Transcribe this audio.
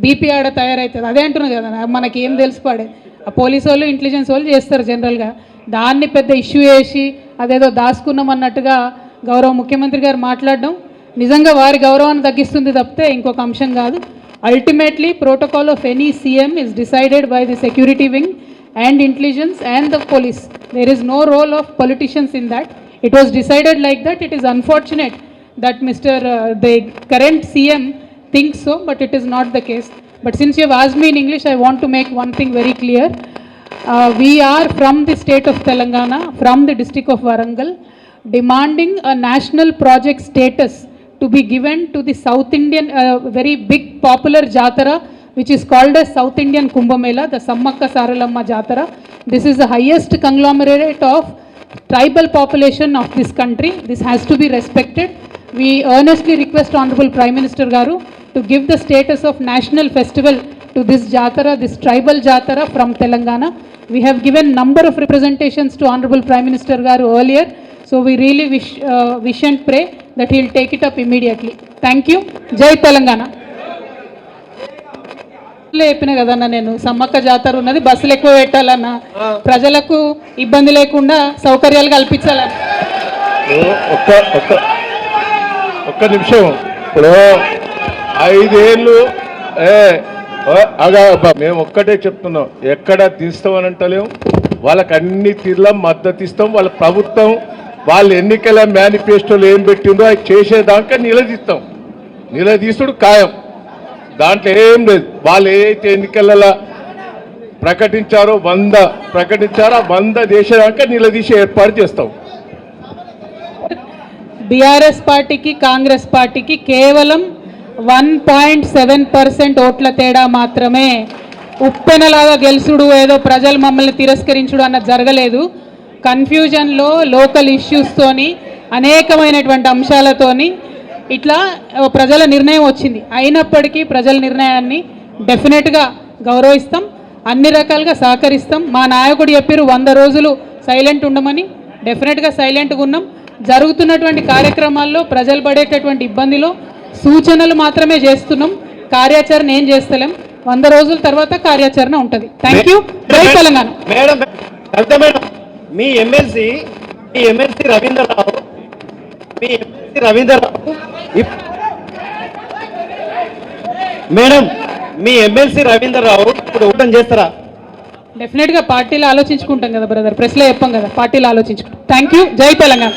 BP ఆడ తయారవుతుంది. అదే అంటున్నారు కదా, మనకి ఏం తెలిసిపాడే, ఆ పోలీసు వాళ్ళు ఇంటెలిజెన్స్ వాళ్ళు చేస్తారు జనరల్గా. దాన్ని పెద్ద ఇష్యూ చేసి అదేదో దాచుకున్నాం అన్నట్టుగా గౌరవ ముఖ్యమంత్రి గారు మాట్లాడడం నిజంగా వారి గౌరవాన్ని తగ్గిస్తుంది తప్పితే ఇంకొక అంశం కాదు. Ultimately protocol of any CM is decided by the security wing and intelligence and the police. There is no role of politicians in that. It was decided like that. It is unfortunate that the current CM thinks so, but it is not the case. But since you have asked me in English, I want to make one thing very clear. We are from the state of Telangana, from the district of Warangal, demanding a national project status to be given to the South Indian, very big popular Jatara, which is called as South Indian Kumbh Mela, the Sammakka Saralamma Jatara. This is the highest conglomerate of tribal population of this country. This has to be respected. We earnestly request Honorable Prime Minister Garu to give the status of national festival to this Jatara, this tribal Jatara from Telangana. We have given number of representations to Honorable Prime Minister Garu earlier. So we really wish and pray that he will take it up immediately. Thank you. Jai Telangana. చెప్పిన కదన్నా, నేను సమ్మక్క జాతర ఉన్నది, బస్సులు ఎక్కువ పెట్టాలన్నా, ప్రజలకు ఇబ్బంది లేకుండా సౌకర్యాలు కల్పించాలన్నా. ఒక్క నిమిషం. ఇప్పుడు 5 ఏళ్ళు మేము ఒక్కటే చెప్తున్నాం, ఎక్కడ తీస్తామని అంటలేము. వాళ్ళకి అన్ని తీర్ల మద్దతు ఇస్తాం. వాళ్ళ ప్రభుత్వం వాళ్ళ ఎన్నికల మేనిఫెస్టోలో ఏం పెట్టిందో అది చేసేదాకా నిలదీసుడు ఖాయం. దాంట్లో ఏం లేదు. వాళ్ళు ఏదైతే ఎన్నికలలో ప్రకటించారో 100 ప్రకటించారో 100 దేశదాకా నిలదీసి ఏర్పాటు చేస్తాం. బీఆర్ఎస్ పార్టీకి కాంగ్రెస్ పార్టీకి కేవలం 1.7% ఓట్ల తేడా మాత్రమే. ఉప్పెనలాగా గెలుసుడు, ఏదో ప్రజలు మమ్మల్ని తిరస్కరించుడు అన్నది జరగలేదు. కన్ఫ్యూజన్లో లోకల్ ఇష్యూస్తోని అనేకమైనటువంటి అంశాలతోని ఇట్లా ప్రజల నిర్ణయం వచ్చింది. అయినప్పటికీ ప్రజల నిర్ణయాన్ని డెఫినెట్గా గౌరవిస్తాం, అన్ని రకాలుగా సహకరిస్తాం. మా నాయకుడు చెప్పారు 100 రోజులు సైలెంట్ ఉండమని. డెఫినెట్గా సైలెంట్గా ఉన్నాం. జరుగుతున్నటువంటి కార్యక్రమాల్లో ప్రజలు పడేటటువంటి ఇబ్బందిలో సూచనలు మాత్రమే చేస్తున్నాం, కార్యాచరణ ఏం చేస్తలేం. 100 రోజుల తర్వాత కార్యాచరణ ఉంటుంది. Thank you. జై తెలంగాణ. మీ ఎమ్మెల్సీ రవీంద్రరావు మేడం, మీ ఎమ్మెల్సీ రవీంద్రరావు ఇప్పుడు ఓపెన్ చేస్తారా? డెఫినెట్గా పార్టీలో ఆలోచించుకుంటాం కదా బ్రదర్, ప్రెస్లో చెప్పాం కదా, పార్టీలో ఆలోచించుకుంటాం. Thank you. జై తెలంగాణ.